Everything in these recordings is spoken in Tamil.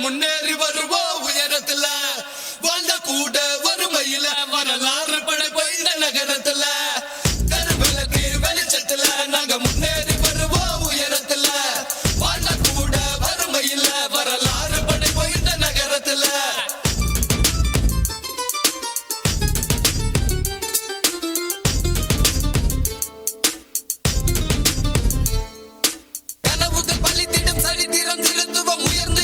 முன்னேறி வருவோம் உயரத்துல வாழ்ந்த கூட வறுமையில வரலாறு படைப்ப இந்த நகரத்துல கருவிளக்கு வெளிச்சத்துல நாங்க முன்னேறி வருவோம் உயரத்துல வாழ்ந்த கூட வறுமையில வரலாறு படைப்ப இந்த நகரத்துல கனவுகள் பள்ளித்திடம் சரித்திரம் திருத்துவம் உயர்ந்து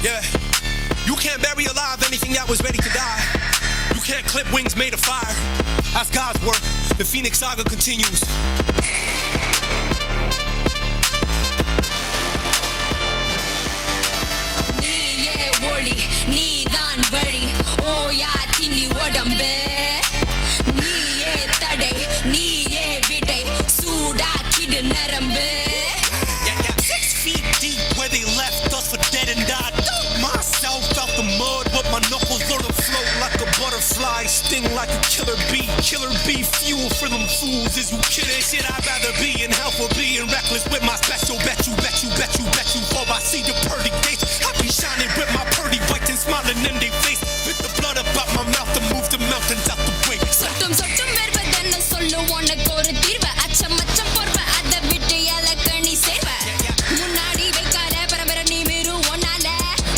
Yeah, you can't bury alive anything that was ready to die. You can't clip wings made of fire. That's God's work. The Phoenix saga continues. நீயே ஒளி நீதான் வழி ஓயா தின்னி உடம்பே நீயே தடை நீயே விடை சூடாக்கிடு நரம்பு 6 feet deep where they left us for dead and died. Myself out the mud, but my knuckles learn to float like a butterfly, sting like a killer bee. Killer bee fuel for them fools. Is you kidding? Shit, I'd rather be in hell for being reckless with my special. Bet you. Oh, I see the pearly gates. I be shining with my pearly whites and smiling in their face. With the blood about my mouth to move the mountains out the way. சொட்டும் வருவதென்ன சொல்லு உனக்கு ஒரு தீர்வு அச்சம் மச்சம் போர்வ அதை விட்டு இலக்கணி சேர்வ முன்னாடி வைக்காத பரம்பரை நீ மீறு ஒன்னால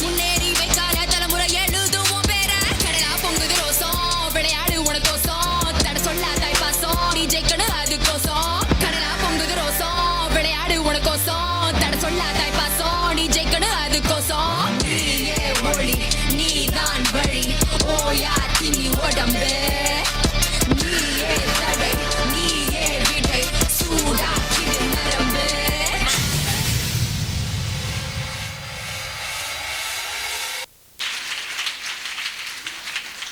முன்னேறி வைக்காத தலைமுறை எழுதுவோம் பேர கடலா பொங்குது ரோசம் விளையாடு உனக்கோசம் தட சொல்லாதாய் பாசம் நீ ஜெயிக்கணும் அதுக்கோசம் கடலா பொங்குது ரோசம் விளையாடு உனக்கோசம் தட சொல்லாதாய் பாசம் நீ ஜெயிக்கணும் அதுக்கோசம் நீயே ஒளி நீதான் வழி ஓயா தின்னி உடம்பே